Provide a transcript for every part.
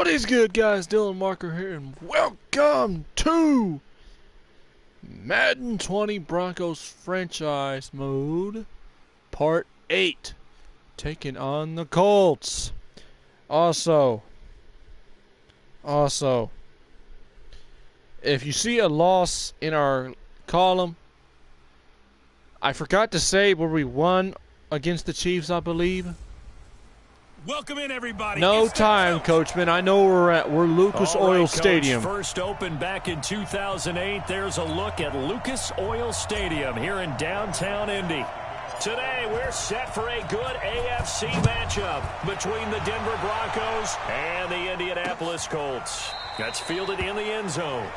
is good, guys? Dylan Marker here, and welcome to Madden 20 Broncos Franchise Mode, Part 8, taking on the Colts. Also, if you see a loss in our column, I forgot to say where we won against the Chiefs, I believe. Welcome in, everybody. No time, Coachman. I know where we're at. We're Lucas Oil Stadium. First opened back in 2008. There's a look at Lucas Oil Stadium here in downtown Indy. Today, we're set for a good AFC matchup between the Denver Broncos and the Indianapolis Colts. That's fielded in the end zone.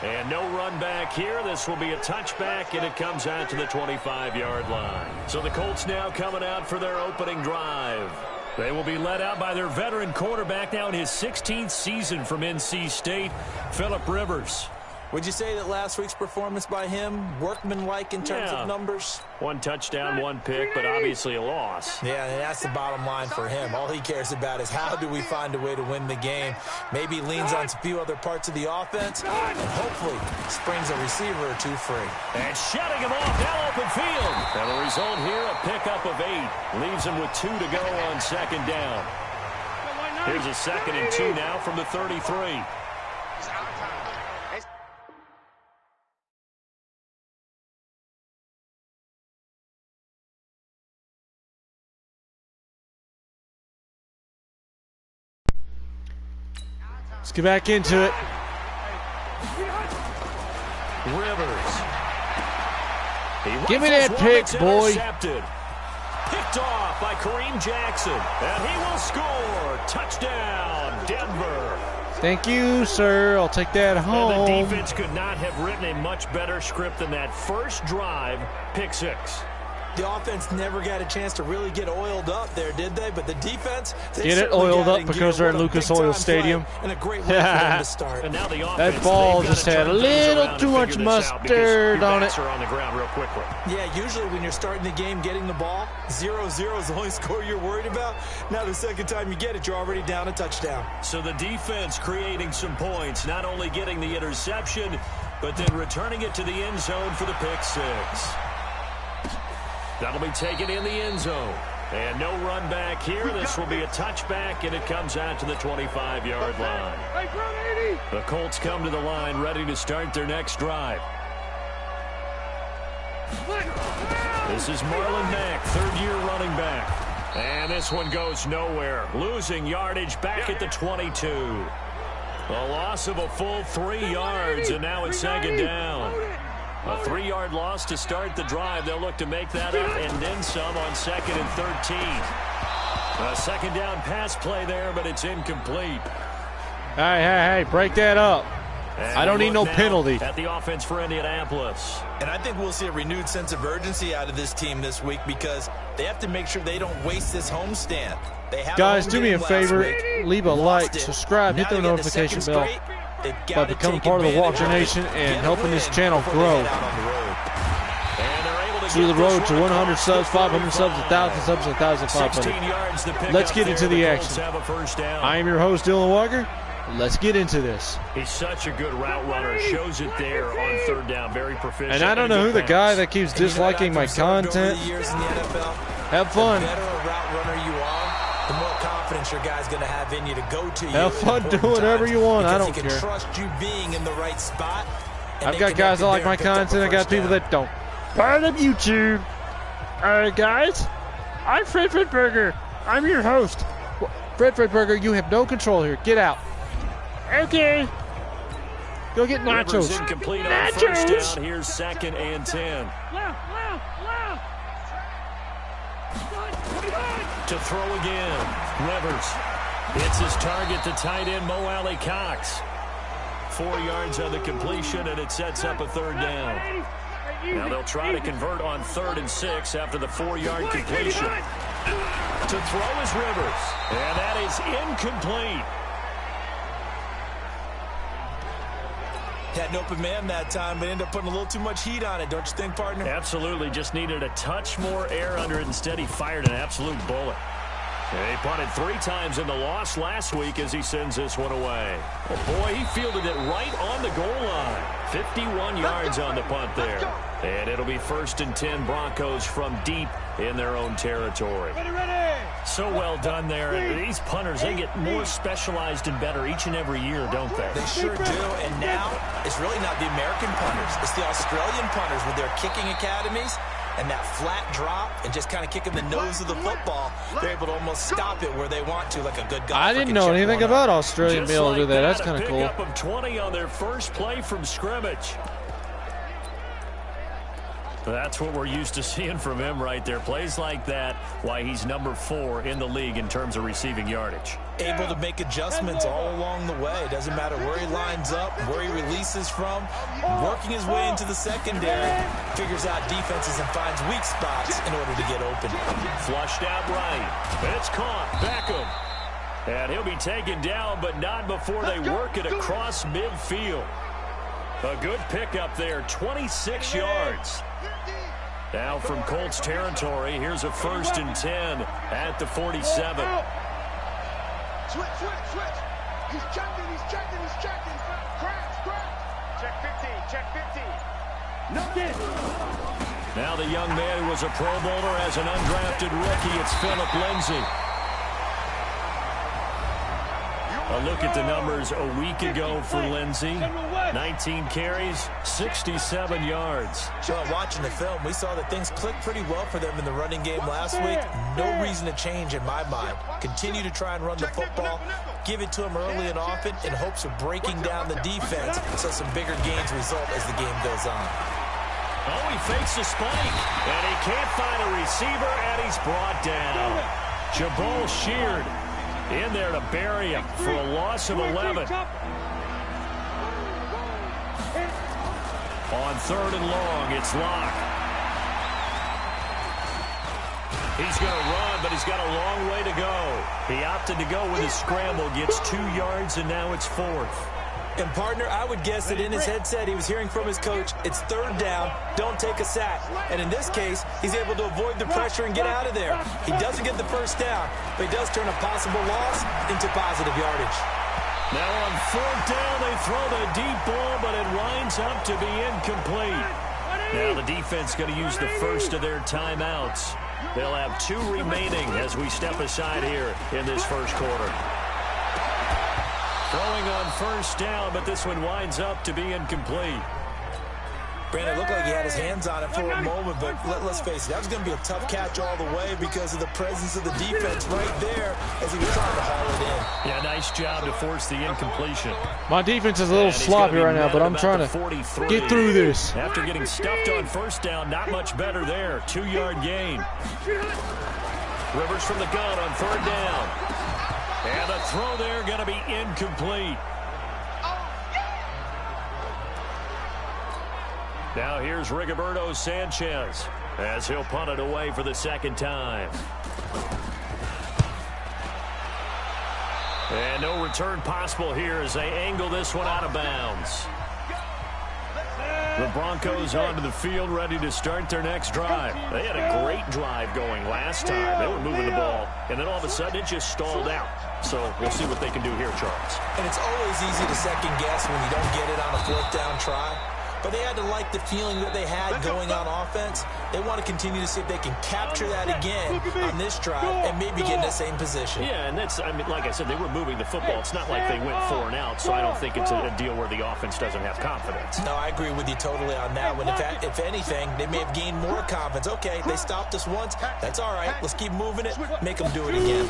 And no run back here. This will be a touchback, and it comes out to the 25-yard line. So the Colts now coming out for their opening drive. They will be led out by their veteran quarterback now in his 16th season from NC State, Phillip Rivers. Would you say that last week's performance by him, workmanlike in terms of numbers? One touchdown, one pick, but obviously a loss. Yeah, and that's the bottom line for him. All he cares about is how do we find a way to win the game. Maybe leans on a few other parts of the offense, and hopefully springs a receiver or two free. And shutting him off, now open field. And the result here, a pickup of 8. Leaves him with 2 to go on second down. Here's a 2nd and 2 now from the 33. Let's get back into it. Rivers. Give me that pick, boy. Picked off by Kareem Jackson. And he will score. Touchdown, Denver. Thank you, sir. I'll take that home. And the defense could not have written a much better script than that first drive, pick 6. The offense never got a chance to really get oiled up there, did they? But the defense, get it oiled up because they're in Lucas Oil Stadium. And a great way for them to start. And now the offense, that ball just had a little too much mustard on it. On the ground real quickly. Yeah, usually when you're starting the game getting the ball, 0-0 is the only score you're worried about. Now the second time you get it, you're already down a touchdown. So the defense creating some points, not only getting the interception, but then returning it to the end zone for the pick 6. That'll be taken in the end zone. And no run back here. This will be a touchback, and it comes out to the 25-yard line. The Colts come to the line ready to start their next drive. This is Marlon Mack, third-year running back. And this one goes nowhere. Losing yardage back at the 22. A loss of a full 3 yards, and now it's second down. A 3-yard loss to start the drive. They'll look to make that up and then some on 2nd and 13. A second down pass play there, but it's incomplete. Hey, break that up. And I don't need no penalty. At the offense for Indianapolis. And I think we'll see a renewed sense of urgency out of this team this week because they have to make sure they don't waste this homestand. Guys, do me a favor. Leave a like, subscribe, hit the notification bell. By becoming part of the Walker Nation and helping this channel grow. Through the road to 100 subs, 500 subs, 1,000 subs, 1,500. Let's get into the action. I am your host, Dylan Walker. Let's get into this. He's such a good route runner. Shows it there on third down. Very proficient. And I don't know who the guy that keeps disliking my content. Have fun. The better a route runner you are, the more confidence your guy's going to have in you to go to you. Have fun, do whatever you want. I don't care. He can trust you being in the right spot. I've got guys that like my content. I got people that don't. Part of YouTube. Alright, guys. I'm Fred Burger. I'm your host. Fred Burger, you have no control here. Get out. Okay. Go get nachos. Rivers incomplete on first down. Here's 2nd and 10. To throw again. Rivers. It's his target to tight end Mo Alley Cox. 4 yards on the completion, and it sets up a third down. Now they'll try to convert on 3rd and 6 after the 4-yard completion. To throw is Rivers. And that is incomplete. Had an open man that time, but ended up putting a little too much heat on it, don't you think, partner? Absolutely. Just needed a touch more air under it. Instead, he fired an absolute bullet. He punted 3 times in the loss last week as he sends this one away. Oh boy, he fielded it right on the goal line. 51 yards on the punt there. And it'll be 1st and 10 Broncos from deep in their own territory. So well done there. These punters, they get more specialized and better each and every year, don't they? They sure do. And now it's really not the American punters. It's the Australian punters with their kicking academies. And that flat drop and just kind of kicking the nose of the football, they're able to almost stop it where they want to, like a good golfer. I didn't know anything about Australian being able to do that. That's kind of cool. Pickup of 20 on their first play from scrimmage. That's what we're used to seeing from him right there. Plays like that, why he's number 4 in the league in terms of receiving yardage. Able to make adjustments all along the way. Doesn't matter where he lines up, where he releases from. Working his way into the secondary. Figures out defenses and finds weak spots in order to get open. Flushed out right. It's caught. Beckham. And he'll be taken down, but not before they work it across midfield. A good pickup there. 26 yards. Now from Colts territory, here's a 1st and 10 at the 47. Switch. He's checking. Check 50. Now the young man who was a Pro Bowler as an undrafted rookie, it's Phillip Lindsay. A look at the numbers a week ago for Lindsay. 19 carries, 67 yards. So watching the film, we saw that things clicked pretty well for them in the running game last week. No reason to change in my mind. Continue to try and run the football. Give it to him early and often in hopes of breaking down the defense so some bigger gains result as the game goes on. Oh, he fakes a spike, and he can't find a receiver, and he's brought down. Jabal Sheard in there to bury him for a loss of 11. On 3rd and long, it's Locke. He's going to run, but he's got a long way to go. He opted to go with his scramble, gets 2 yards, and now it's 4th. And, partner, I would guess that in his headset he was hearing from his coach, it's 3rd down, don't take a sack. And in this case, he's able to avoid the pressure and get out of there. He doesn't get the 1st down, but he does turn a possible loss into positive yardage. Now on 4th down, they throw the deep ball, but it winds up to be incomplete. Now the defense going to use the first of their timeouts. They'll have 2 remaining as we step aside here in this first quarter. Throwing on 1st down, but this one winds up to be incomplete. Brandon, it looked like he had his hands on it for a moment, but let's face it, that was going to be a tough catch all the way because of the presence of the defense right there as he was trying to haul it in. Yeah, nice job to force the incompletion. My defense is a little sloppy right now, but I'm trying to get through this. After getting stuffed on 1st down, not much better there. 2-yard gain. Rivers from the gun on 3rd down. And the throw there going to be incomplete. Now here's Rigoberto Sanchez as he'll punt it away for the 2nd time. And no return possible here as they angle this one out of bounds. The Broncos onto the field ready to start their next drive. They had a great drive going last time. They were moving the ball, and then all of a sudden it just stalled out. So we'll see what they can do here, Charles. And it's always easy to second guess when you don't get it on a 4th down try. But they had to like the feeling that they had going on offense. They want to continue to see if they can capture that again on this drive and maybe get in the same position. Yeah, and that's, I mean, like I said, they were moving the football. It's not like they went 4 and out, so I don't think it's a deal where the offense doesn't have confidence. No, I agree with you totally on that one. If anything, they may have gained more confidence. Okay, they stopped us once. That's all right. Let's keep moving it. Make them do it again.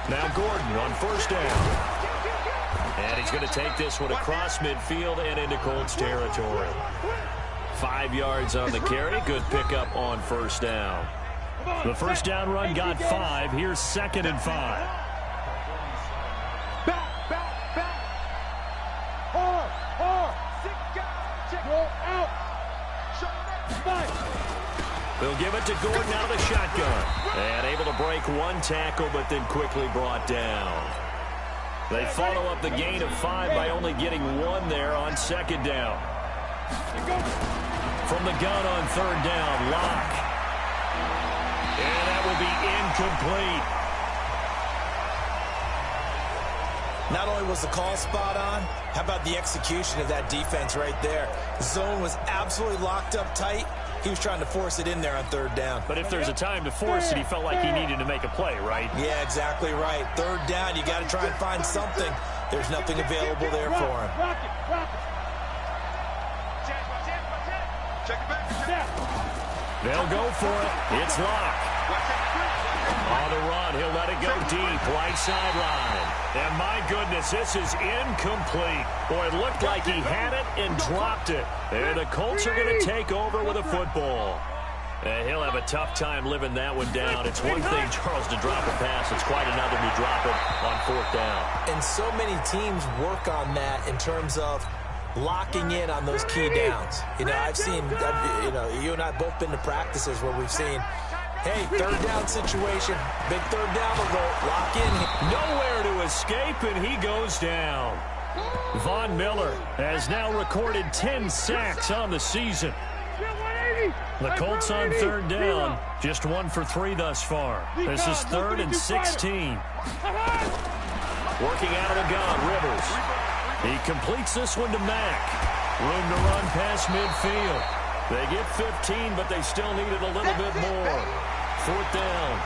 Now Gordon on 1st down. And he's going to take this one across midfield and into Colts territory. 5 yards on the carry. Good pickup on 1st down. The 1st down run got 5. Here's 2nd and 5. They'll give it to Gordon out of the shotgun. And able to break 1 tackle, but then quickly brought down. They follow up the gain of 5 by only getting 1 there on 2nd down. From the gun on 3rd down, Locke. And that will be incomplete. Not only was the call spot on, how about the execution of that defense right there? The zone was absolutely locked up tight. He was trying to force it in there on third down. But if there's a time to force it, he felt like he needed to make a play, right? Yeah, exactly right. Third down, you got to try and find something. There's nothing available there for him. They'll go for it. It's Locke. On the run, he'll let it go deep, right sideline. And my goodness, this is incomplete. Boy, it looked like he had it and dropped it. And the Colts are going to take over with a football. And he'll have a tough time living that one down. It's one thing, Charles, to drop a pass. It's quite another to drop it on fourth down. And so many teams work on that in terms of locking in on those key downs. You know, I've seen, you and I both been to practices where we've seen, hey, third down situation, big third down alert, lock in. Nowhere to escape, and he goes down. Von Miller has now recorded 10 sacks on the season. The Colts on third down, just 1 for 3 thus far. This is 3rd and 16. Working out of the gun, Rivers. He completes this one to Mack. Room to run past midfield. They get 15, but they still need it a little bit more. Fourth down.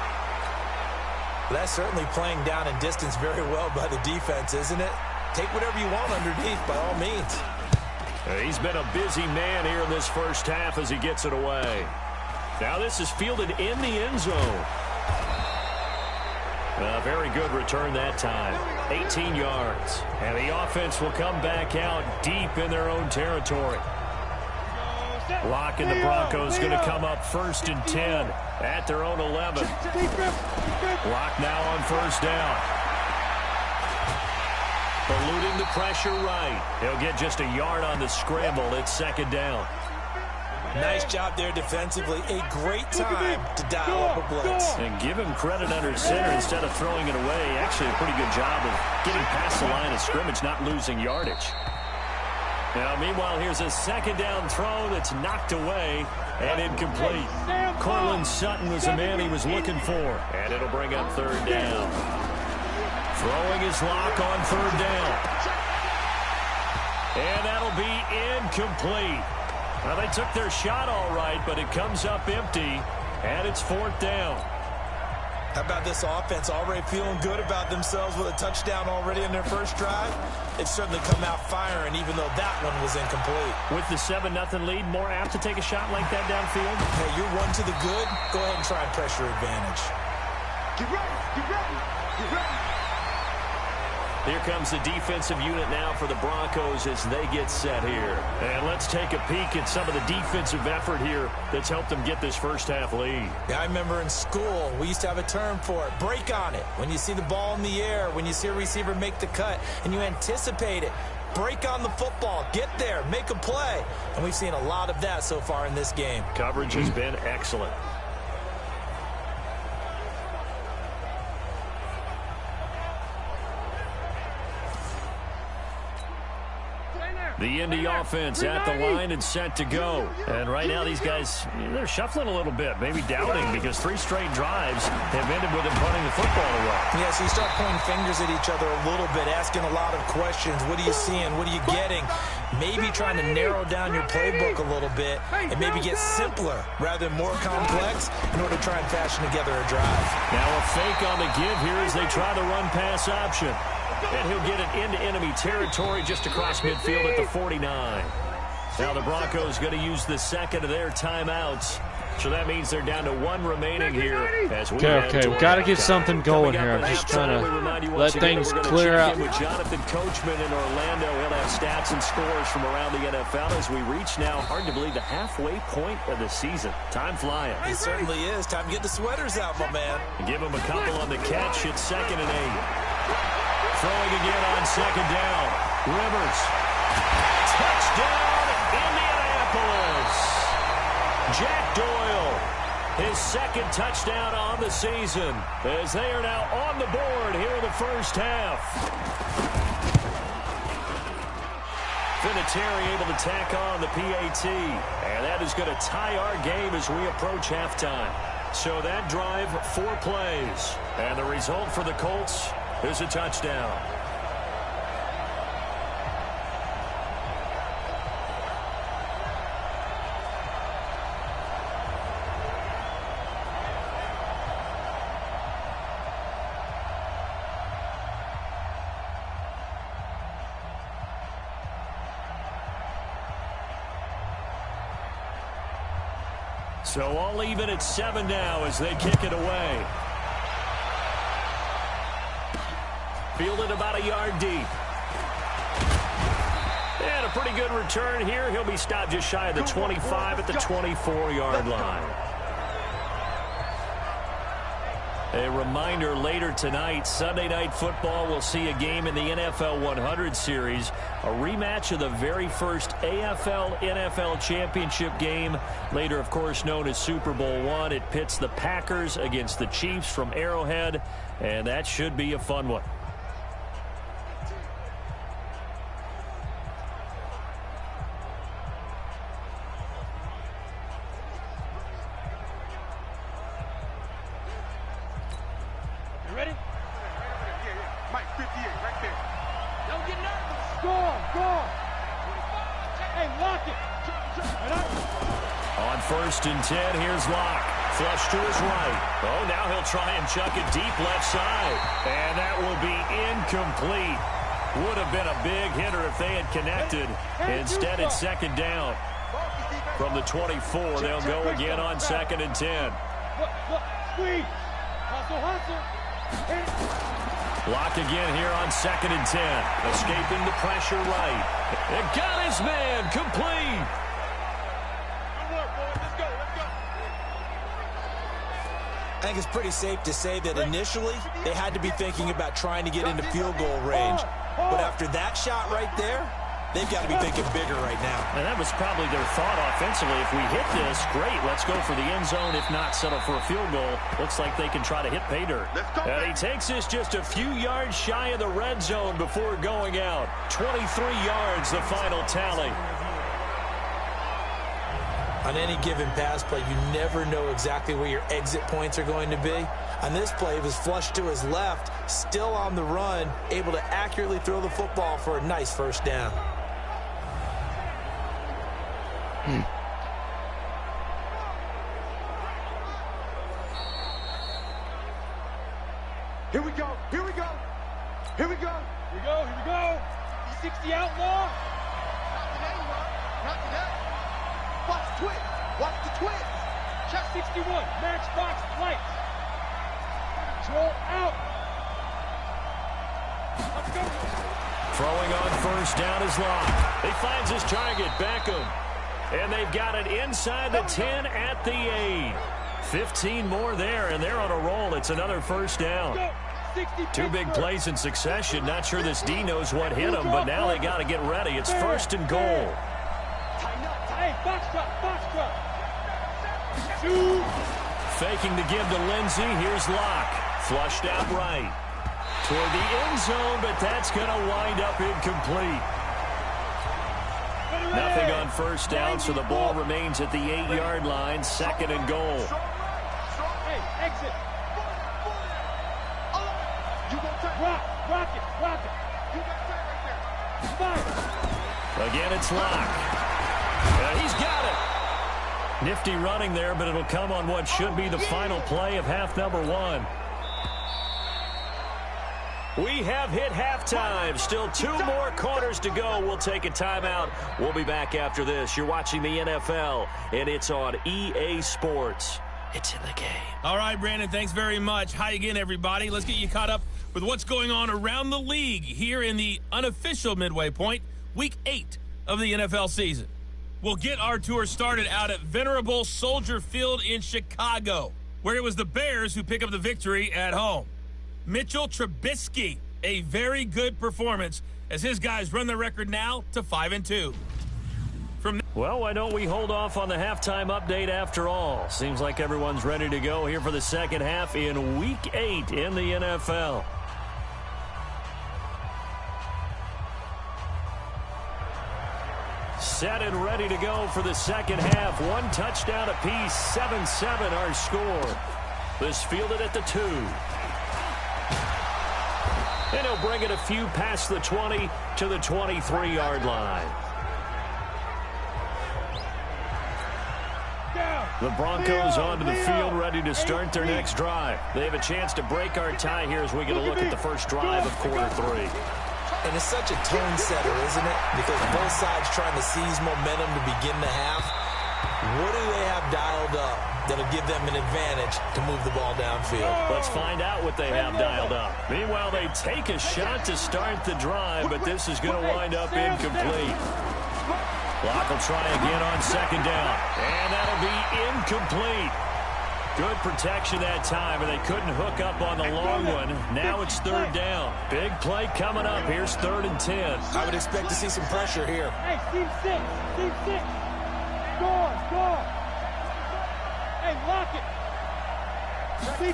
That's certainly playing down in distance very well by the defense, isn't it? Take whatever you want underneath, by all means. He's been a busy man here in this first half as he gets it away. Now this is fielded in the end zone. A very good return that time. 18 yards. And the offense will come back out deep in their own territory. Locke and the Broncos going to come up 1st and 10 at their own 11. Locke now on first down. Eluding the pressure right. He'll get just a yard on the scramble. It's 2nd down. Nice job there defensively. A great time to dial up a blitz. And give him credit under center instead of throwing it away. Actually a pretty good job of getting past the line of scrimmage, not losing yardage. Now, meanwhile, here's a 2nd down throw that's knocked away and incomplete. Cortland Sutton was the man he was looking for. And it'll bring up 3rd down. Throwing his Locke on 3rd down. And that'll be incomplete. Well, they took their shot all right, but it comes up empty, and it's 4th down. How about this offense already feeling good about themselves with a touchdown already in their first drive? They've certainly come out firing, even though that one was incomplete. With the 7-0 lead, more apt to take a shot like that downfield? Hey, you're one to the good. Go ahead and try and pressure advantage. Get ready, get ready, get ready. Here comes the defensive unit now for the Broncos as they get set here. And let's take a peek at some of the defensive effort here that's helped them get this first half lead. Yeah, I remember in school, we used to have a term for it. Break on it. When you see the ball in the air, when you see a receiver make the cut, and you anticipate it. Break on the football. Get there. Make a play. And we've seen a lot of that so far in this game. Coverage has been excellent. The Indy offense at the line and set to go. And right now these guys, they're shuffling a little bit, maybe doubting, because 3 straight drives have ended with them punting the football away. Yeah, so you start pointing fingers at each other a little bit, asking a lot of questions. What are you seeing? What are you getting? Maybe trying to narrow down your playbook a little bit and maybe get simpler rather than more complex in order to try and fashion together a drive. Now a fake on the give here as they try the run-pass option. And he'll get it into enemy territory just across midfield at the 49. Now the Broncos going to use the 2nd of their timeouts. So that means they're down to 1 remaining here. As we okay, we've got to get something going here. I'm just trying to let things clear out. With Jonathan Coachman in Orlando, he'll have stats and scores from around the NFL as we reach now, hard to believe, the halfway point of the season. Time flying. It certainly is. Time to get the sweaters out, my man. Give him a couple on the catch. It's 2nd and 8. Throwing again on 2nd down. Rivers. Touchdown, Indianapolis. Jack Doyle, his 2nd touchdown on the season, as they are now on the board here in the first half. Vinatieri able to tack on the PAT, and that is going to tie our game as we approach halftime. So that drive, 4 plays, and the result for the Colts is a touchdown. So all even at 7 now as they kick it away. Fielded about a yard deep. And a pretty good return here. He'll be stopped just shy of the 25 at the 24-yard line. A reminder, later tonight, Sunday Night Football will see a game in the NFL 100 series, a rematch of the very first AFL-NFL championship game, later, of course, known as Super Bowl I. It pits the Packers against the Chiefs from Arrowhead, and that should be a fun one. First and 10, here's Locke. Flush to his right. Oh, now he'll try and chuck it deep left side. And that will be incomplete. Would have been a big hitter if they had connected. Instead, it's second down. From the 24, they'll go again on 2nd and 10. Locke again here on 2nd and 10. Escaping the pressure right. And got his man complete. I think it's pretty safe to say that initially they had to be thinking about trying to get into field goal range. But after that shot right there, they've got to be thinking bigger right now. And that was probably their thought offensively. If we hit this, great, let's go for the end zone. If not, settle for a field goal. Looks like they can try to hit pay dirt. And he takes this just a few yards shy of the red zone before going out. 23 yards, the final tally. On any given pass play, you never know exactly where your exit points are going to be. On this play, it was flushed to his left, still on the run, able to accurately throw the football for a nice first down. Here we go. Here we go. Here we go. Here we go. Here we go. 60 outlaw. Not today, Mark. Not today. Watch the twist. Watch the twist. Check 61. Matchbox lights. Control out. Let's go. Throwing on first down is Locke. He finds his target, Beckham. And they've got it inside the 10 at the 8. 15 more there, and they're on a roll. It's another first down. 2 big plays in succession. Not sure this D knows what hit him, but now they got to get ready. It's first and goal. Hey, box truck. Faking the give to Lindsey. Here's Locke. Flushed out right. Toward the end zone, but that's going to wind up incomplete. Nothing on first down, so the ball remains at the 8-yard line. 2nd and goal. Hey, exit. Rock it. You got that right there. Again, it's Locke. He's got it. Nifty running there, but it'll come on what should be the final play of half number 1. We have hit halftime. Still 2 more quarters to go. We'll take a timeout. We'll be back after this. You're watching the NFL, and it's on EA Sports. It's in the game. All right, Brandon, thanks very much. Hi again, everybody. Let's get you caught up with what's going on around the league here in the unofficial midway point, Week 8 of the NFL season. We'll get our tour started out at venerable Soldier Field in Chicago, where it was the Bears who pick up the victory at home. Mitchell Trubisky, a very good performance as his guys run the record now to 5-2. Well, why don't we hold off on the halftime update after all? Seems like everyone's ready to go here for the second half in Week 8 in the NFL. Set and ready to go for the second half. 1 touchdown apiece, 7-7 our score. This fielded at the 2. And he'll bring it a few past the 20 to the 23-yard line. The Broncos onto the field, ready to start their next drive. They have a chance to break our tie here as we get a look at the first drive of quarter 3. And it's such a tone setter, isn't it? Because both sides trying to seize momentum to begin the half. What do they have dialed up that'll give them an advantage to move the ball downfield? Let's find out what they have dialed up. Meanwhile, they take a shot to start the drive, but this is going to wind up incomplete. Clock will try again on second down, and that'll be incomplete. Good protection that time, and they couldn't hook up on the long one. Now it's third down. Big play coming up. Here's 3rd and 10. I would expect to see some pressure here. Hey, Steve 6. Steve 6. Score. Hey, lock it.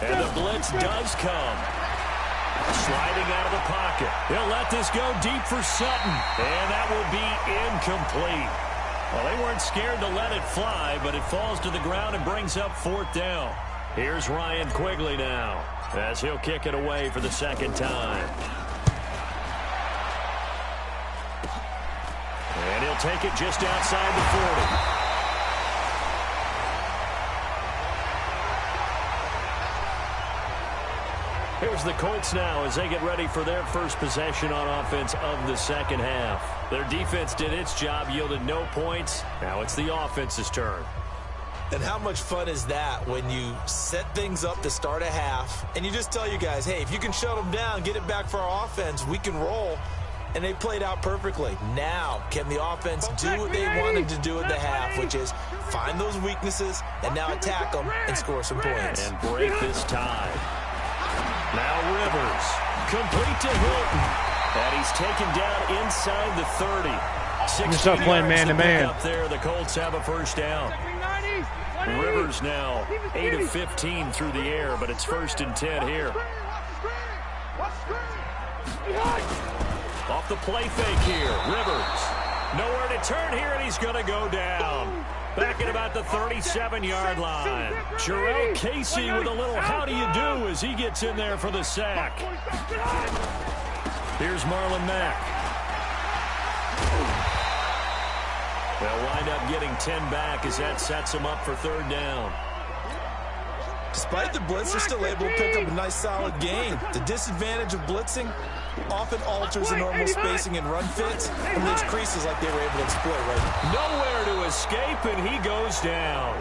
And the blitz does come. Sliding out of the pocket. He'll let this go deep for Sutton. And that will be incomplete. Well, they weren't scared to let it fly, but it falls to the ground and brings up 4th down. Here's Ryan Quigley now, as he'll kick it away for the second time. And he'll take it just outside the 40. Here's the Colts now as they get ready for their first possession on offense of the second half. Their defense did its job, yielded no points. Now it's the offense's turn. And how much fun is that when you set things up to start a half and you just tell you guys, hey, if you can shut them down, get it back for our offense, we can roll. And they played out perfectly. Now, can the offense do what they wanted to do at the half, which is find those weaknesses and now attack them and score some points. And break this tie. Now Rivers, complete to Hilton, and he's taken down inside the 30. You start playing man-to-man. Up there, the Colts have a first down. Rivers now 8 of 15 through the air, but it's 1st and 10 here. Off the play fake here, Rivers. Nowhere to turn here, and he's going to go down. Back at about the 37-yard line. Jarrell Casey with a little how do you do as he gets in there for the sack. Here's Marlon Mack. They'll wind up getting 10 back as that sets them up for 3rd down. Despite the blitz, they're still able to pick up a nice solid gain. The disadvantage of blitzing often alters the normal spacing and run fits and leaves creases like they were able to exploit right. Nowhere to escape, and he goes down.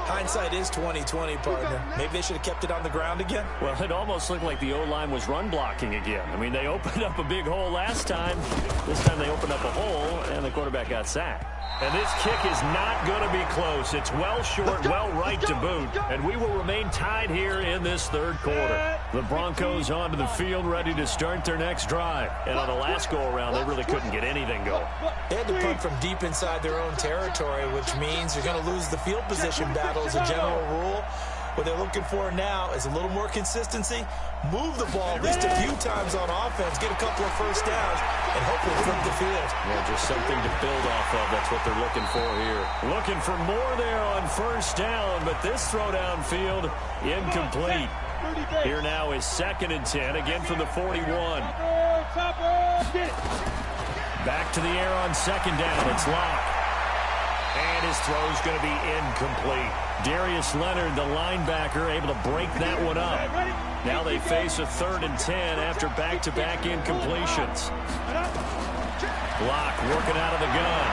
Hindsight is 20/20, partner. Maybe they should have kept it on the ground again. Well, it almost looked like the O-line was run blocking again. I mean, they opened up a big hole last time. This time they opened up a hole, and the quarterback got sacked. And this kick is not going to be close. It's well short, well right to boot. And we will remain tied here in this 3rd quarter. The Broncos onto the field ready to start their next drive. And on the last go-around, they really couldn't get anything going. They had to punt from deep inside their own territory, which means you're going to lose the field position battle as a general rule. What they're looking for now is a little more consistency, move the ball at least a few times on offense, get a couple of first downs, and hopefully flip the field. Yeah, just something to build off of. That's what they're looking for here. Looking for more there on first down, but this throw downfield incomplete. Here now is 2nd and 10, again from the 41. Back to the air on 2nd down. It's Locke. And his throw's going to be incomplete. Darius Leonard, the linebacker, able to break that one up. Now they face a 3rd and 10 after back-to-back incompletions. Locke working out of the gun.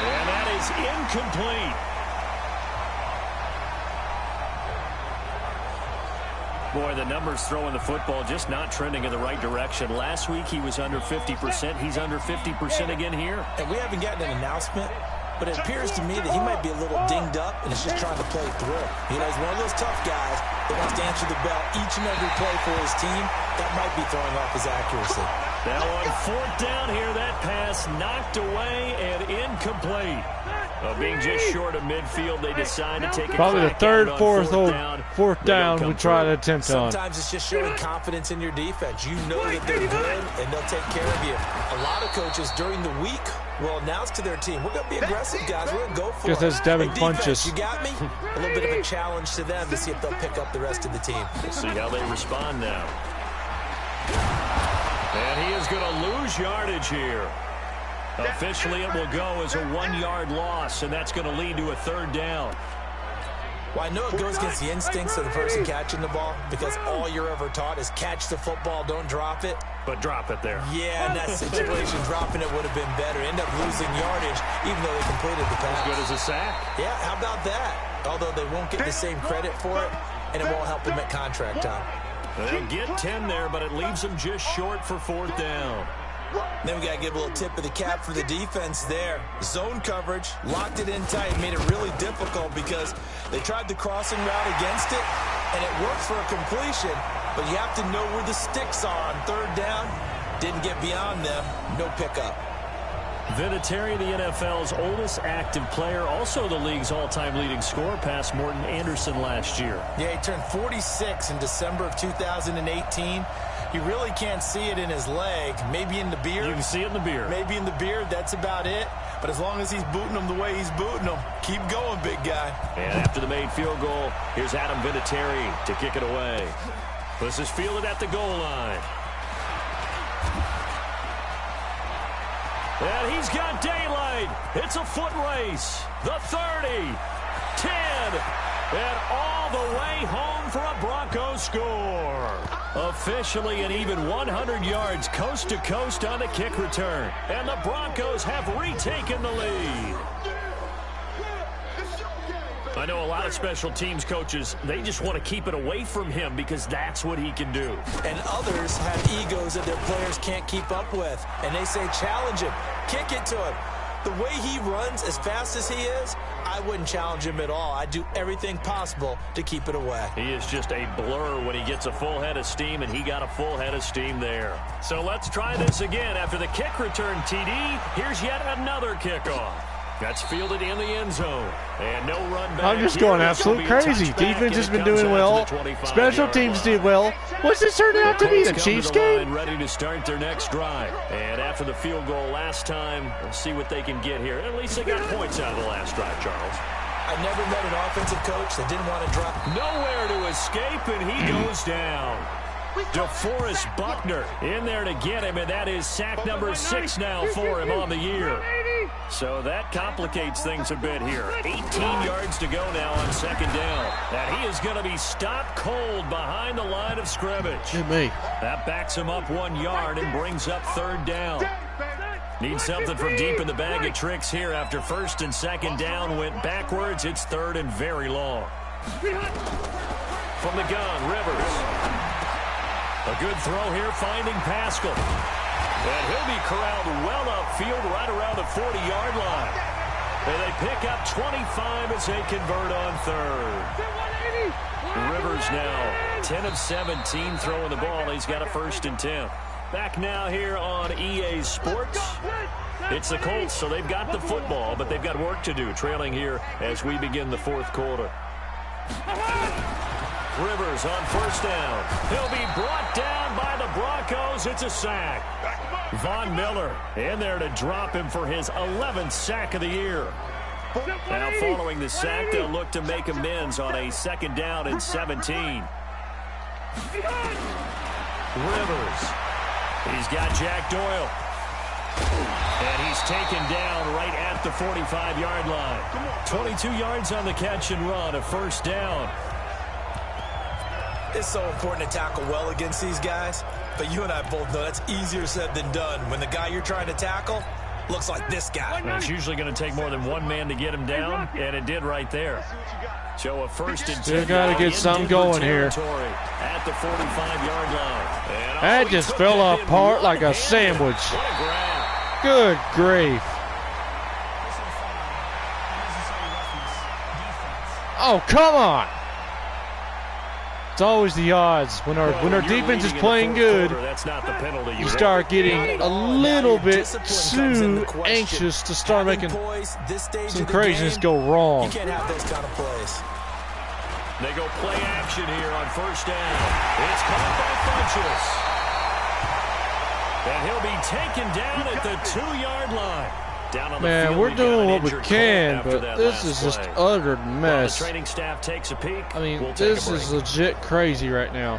And that is incomplete. Boy, the numbers throwing the football just not trending in the right direction. Last week he was under 50%. He's under 50% again here. And we haven't gotten an announcement, but it appears to me that he might be a little dinged up and is just trying to play through. You know, he's one of those tough guys that wants to answer the bell each and every play for his team. That might be throwing off his accuracy. Now on 4th down here, that pass knocked away and incomplete. Being just short of midfield, they decide to take a probably the 3rd, 4th down we try to attempt on. Sometimes it's just showing confidence in your defense. You know that they're good and they'll take care of you. A lot of coaches during the week will announce to their team, we're going to be aggressive, guys. We're going to go for it. Because Devin Hey, punches. defense, you got me? A little bit of a challenge to them to see if they'll pick up the rest of the team. We'll see how they respond now. And he is going to lose yardage here. Officially, it will go as a 1-yard loss, and that's going to lead to a 3rd down. Well, I know it goes against the instincts of the person catching the ball because all you're ever taught is catch the football, don't drop it. But drop it there. Yeah, in that situation, dropping it would have been better. End up losing yardage, even though they completed the pass. As good as a sack. Yeah, how about that? Although they won't get the same credit for it, and it won't help them at contract time. They'll get 10 there, but it leaves them just short for 4th down. Then we got to give a little tip of the cap for the defense there. Zone coverage, locked it in tight, made it really difficult because they tried the crossing route against it, and it worked for a completion, but you have to know where the sticks are on 3rd down. Didn't get beyond them, no pickup. Vinatieri, the NFL's oldest active player, also the league's all-time leading scorer, past Morton Anderson last year. Yeah, he turned 46 in December of 2018. He really can't see it in his leg. Maybe in the beard. You can see it in the beard. Maybe in the beard. That's about it. But as long as he's booting them the way he's booting them, keep going, big guy. And after the made field goal, here's Adam Vinatieri to kick it away. This is fielded at the goal line. And he's got daylight. It's a foot race. The 30, 10, and all the way home for a Broncos score. Officially an even 100 yards coast to coast on the kick return. And the Broncos have retaken the lead. I know a lot of special teams coaches, they just want to keep it away from him because that's what he can do. And others have egos that their players can't keep up with. And they say, challenge him, kick it to him. The way he runs as fast as he is, I wouldn't challenge him at all. I'd do everything possible to keep it away. He is just a blur when he gets a full head of steam, and he got a full head of steam there. So let's try this again. After the kick return, TD, here's yet another kickoff. That's fielded in the end zone. And no run back. I'm just going absolute crazy. Defense has been doing well. Special teams did well. What's this turning out to be, the Chiefs game? Ready to start their next drive. And after the field goal last time, we'll see what they can get here. At least they got points out of the last drive, Charles. I never met an offensive coach that didn't want to drop. Nowhere to escape, and he goes down. DeForest Buckner in there to get him, and that is sack number 6 now for him on the year. So that complicates things a bit here. 18 yards to go now on 2nd down. And he is going to be stopped cold behind the line of scrimmage. That backs him up 1 yard and brings up 3rd down. Needs something from deep in the bag of tricks here after 1st and 2nd down went backwards. It's 3rd and very long. From the gun, Rivers. A good throw here, finding Pascal. And he'll be corralled well upfield right around the 40-yard line. And they pick up 25 as they convert on 3rd. Rivers now 10 of 17 throwing the ball. He's got a 1st and 10. Back now here on EA Sports. It's the Colts, so they've got the football, but they've got work to do, trailing here as we begin the 4th quarter. Rivers on 1st down. He'll be brought down by the Broncos. It's a sack. Von Miller in there to drop him for his 11th sack of the year. Now following the sack, they'll look to make amends on a 2nd down and 17. Rivers. He's got Jack Doyle. And he's taken down right at the 45-yard line. 22 yards on the catch and run, a 1st down. It's so important to tackle well against these guys, but you and I both know that's easier said than done. When the guy you're trying to tackle looks like this guy. And it's usually going to take more than one man to get him down, and it did right there. So a 1st and 10. You got to get something going here. At the 45-yard line. That just fell apart like a sandwich. What a grab. Good grief. Oh, come on. It's always the odds. When our defense is playing good, that's not the penalty you start getting a little bit too anxious to start making some craziness go wrong. You can't have those kind of plays. They go play action here on 1st down. It's caught by Funchess. And he'll be taken down at the 2-yard line. Down on the Man, field, we're doing what we can, but this is just utter mess. The training staff takes a peek. I mean, this is legit crazy right now.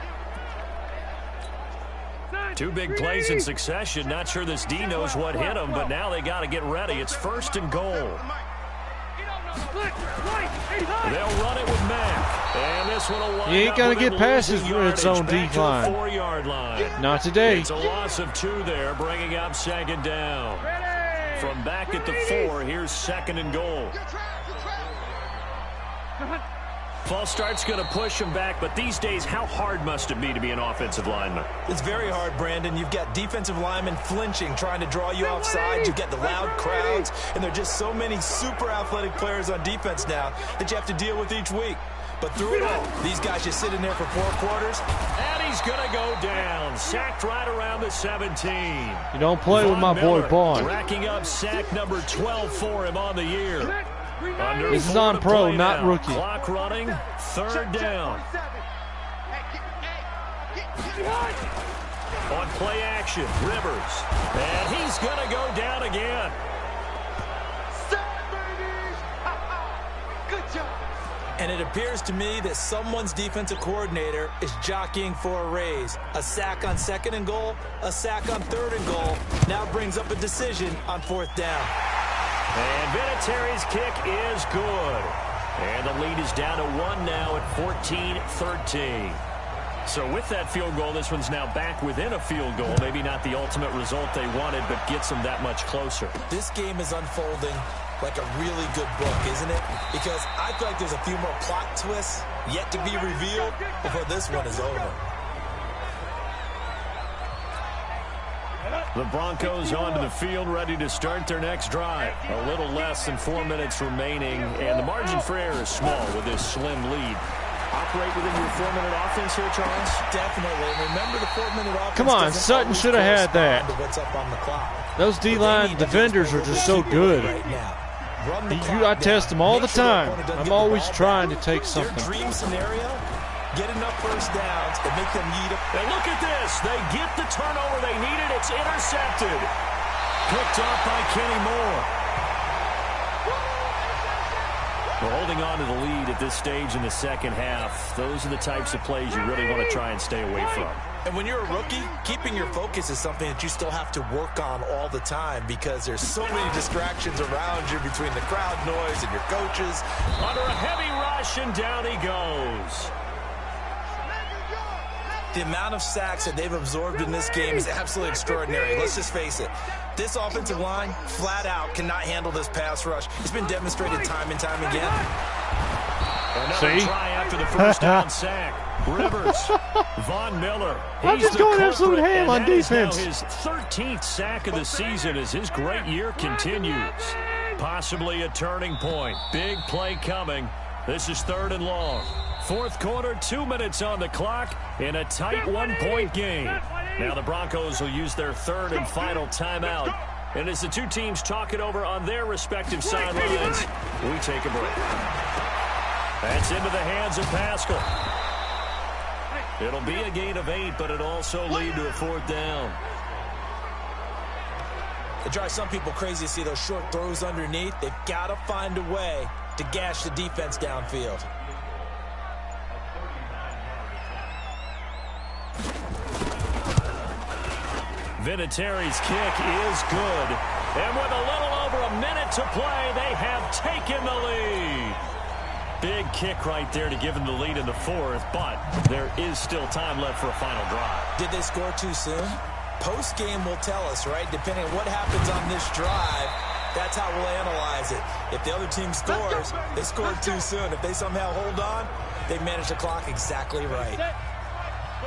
2 big plays in succession. Not sure this D knows what hit him, but now they got to get ready. It's 1st and goal. They'll run it with Mack. And this one will line You ain't gonna up get with past his losing red zone yardage back to the decline. 4-yard line. Not today. It's a loss of 2 there, bringing up 2nd down. From back at the 4, here's 2nd and goal. False start's going to push him back, but these days, how hard must it be to be an offensive lineman? It's very hard, Brandon. You've got defensive linemen flinching, trying to draw you offside. You've got the loud crowds, and there are just so many super athletic players on defense now that you have to deal with each week. But through it all, these guys just sit in there for 4 quarters. And he's going to go down. Sacked right around the 17. You don't play with my boy Vaughn. Racking up sack number 12 for him on the year. This is on pro, not rookie. Clock running, 3rd down. On play action, Rivers. And he's going to go down again. Good job. And it appears to me that someone's defensive coordinator is jockeying for a raise. A sack on 2nd and goal, a sack on 3rd and goal. Now brings up a decision on 4th down. And Vinatieri's kick is good. And the lead is down to 1 now at 14-13. So with that field goal, this one's now back within a field goal. Maybe not the ultimate result they wanted, but gets them that much closer. This game is unfolding like a really good book, isn't it? Because I feel like there's a few more plot twists yet to be revealed before this one is over. The Broncos onto the field, ready to start their next drive. A little less than 4 minutes remaining, and the margin for error is small with this slim lead. Operate within your 4-minute offense here, Charles? Definitely. Remember, the 4-minute offense. Come on, doesn't Sutton always should have had that. correspond to what's up on the clock. Those What they D-line need to do is defenders play are just so really good. right now. Run the I clock test down. them all Make the sure their time. opponent doesn't I'm get the always ball trying back. to take Their something. dream scenario, get enough first downs and make them yeet up. And look at this. They get the turnover they needed. It's intercepted. Picked off by Kenny Moore. We're holding on to the lead at this stage in the second half. Those are the types of plays you really want to try and stay away from. And when you're a rookie, keeping your focus is something that you still have to work on all the time because there's so many distractions around you between the crowd noise and your coaches. Under a heavy rush, and down he goes. The amount of sacks that they've absorbed in this game is absolutely extraordinary. Let's just face it. This offensive line, flat out, cannot handle this pass rush. It's been demonstrated time and time again. Another try after the first down sack. Rivers, Von Miller. I'm just going absolute ham and on that is defense. now his 13th sack of the season as his great year continues. Possibly a turning point. Big play coming. This is 3rd and long. 4th quarter, 2 minutes on the clock in a tight 1-point game. Now the Broncos will use their 3rd and final timeout. And as the two teams talk it over on their respective sidelines, we take a break. That's into the hands of Pascal. It'll be a gain of 8, but it'll also lead to a 4th down. It drives some people crazy to see those short throws underneath. They've got to find a way to gash the defense downfield. Vinatieri's kick is good. And with a little over a minute to play, they have taken the lead. Big kick right there to give them the lead in the 4th, but there is still time left for a final drive. Did they score too soon? Post-game will tell us, right? Depending on what happens on this drive, that's how we'll analyze it. If the other team scores, they scored too soon. If they somehow hold on, they manage the clock exactly right.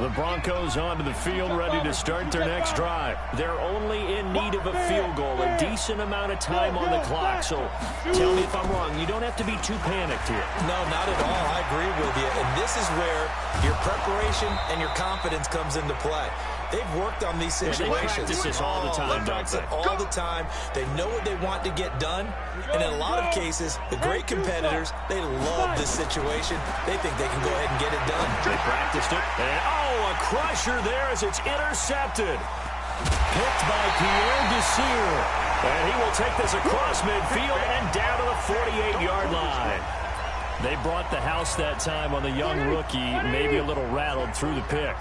The Broncos onto the field, ready to start their next drive. They're only in need of a field goal, a decent amount of time on the clock. So tell me if I'm wrong. You don't have to be too panicked here. No, not at all. I agree with you. And this is where your preparation and your confidence comes into play. They've worked on these situations. They practice this all the time, They practice it all the time. They know what they want to get done. And in a lot of cases, the great competitors, they love this situation. They think they can go ahead and get it done. They practiced it. And, a crusher there as it's intercepted. Picked by Pierre Desir. And he will take this across midfield and down to the 48-yard line. They brought the house that time on the young rookie, maybe a little rattled through the pick.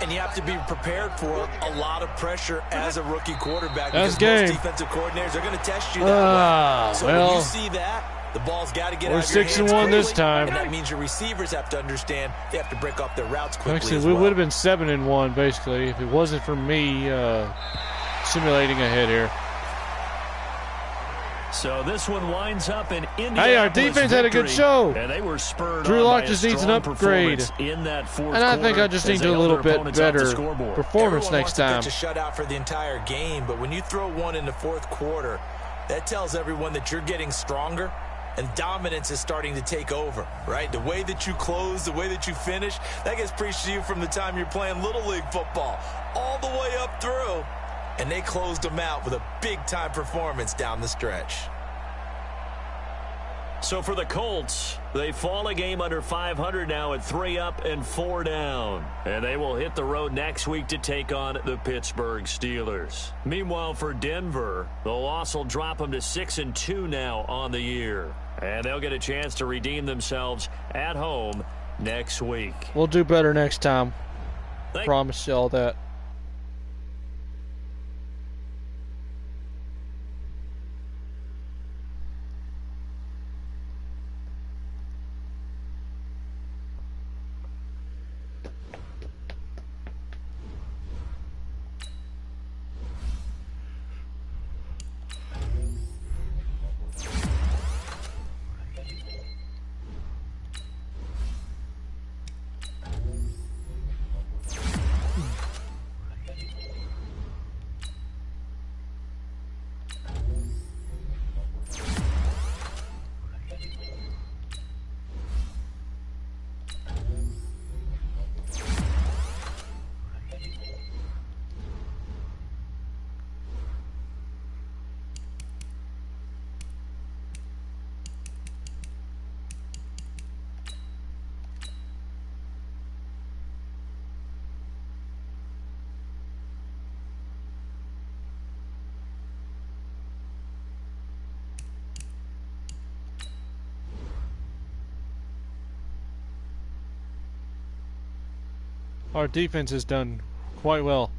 And you have to be prepared for a lot of pressure as a rookie quarterback That's because game. most defensive coordinators are going to test you that way. So when you see that, The ball's got to get We're out of your 6-1 hands this quickly, time. and that means your receivers have to understand they have to break off their routes quickly Actually, as we well. would have been 7-1 basically if it wasn't for me simulating ahead here. So this one winds up in Indianapolis. Hey, our defense had a good show. And they were spurred Drew on Lock by just a needs an strong upgrade. performance in that fourth And I think quarter I just need as to do they a held little their bit opponents off the better scoreboard. performance Everyone next wants to time. pitch a shutout for the entire game, but when you throw one in the fourth quarter, that tells everyone that you're getting stronger and dominance is starting to take over, right? The way that you close, the way that you finish, that gets preached to you from the time you're playing Little League football all the way up through, and they closed them out with a big-time performance down the stretch. So for the Colts, they fall a game under 500 now at 3 up and 4 down. And they will hit the road next week to take on the Pittsburgh Steelers. Meanwhile, for Denver, the loss will drop them to 6-2 now on the year. And they'll get a chance to redeem themselves at home next week. We'll do better next time. Promise you all that. Our defense has done quite well.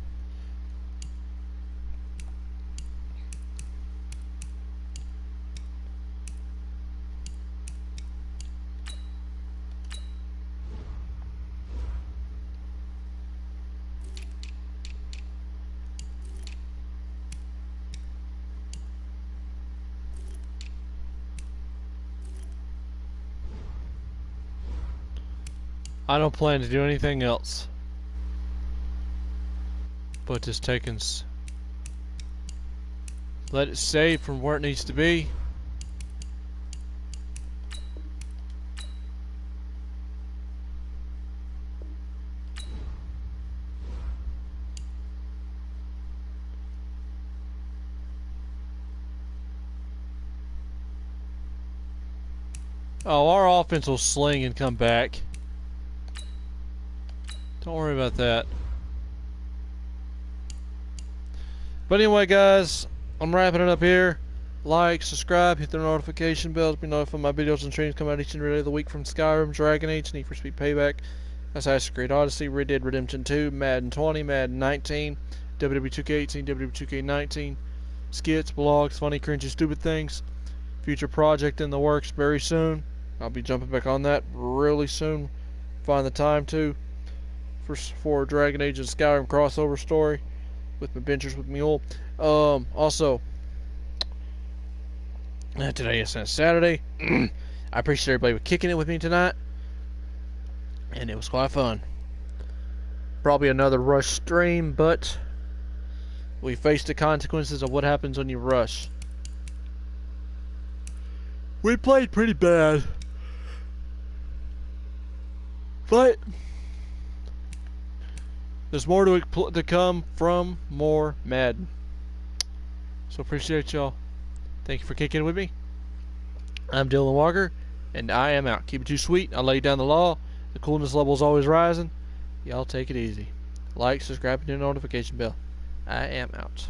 I don't plan to do anything else but just let it save from where it needs to be. Oh, our offense will sling and come back. Don't worry about that. But anyway, guys, I'm wrapping it up here. Like, subscribe, hit the notification bell to be notified when my videos and streams come out each and every day of the week from Skyrim, Dragon Age, Need for Speed Payback, Assassin's Creed Odyssey, Red Dead Redemption 2, Madden 20, Madden 19, WWE 2K18, WWE 2K19, skits, blogs, funny, cringy, stupid things. Future project in the works very soon. I'll be jumping back on that really soon. Find the time to for Dragon Age and Skyrim crossover story with my Adventures with Mule. Also, today is Saturday. I appreciate everybody kicking it with me tonight, and it was quite fun. Probably another rush stream, but we face the consequences of what happens when you rush. We played pretty bad, but there's more to come from more Madden. So appreciate y'all. Thank you for kicking with me. I'm Dylan Walker, and I am out. Keep it too sweet. I'll lay down the law. The coolness level is always rising. Y'all take it easy. Like, subscribe, and hit the notification bell. I am out.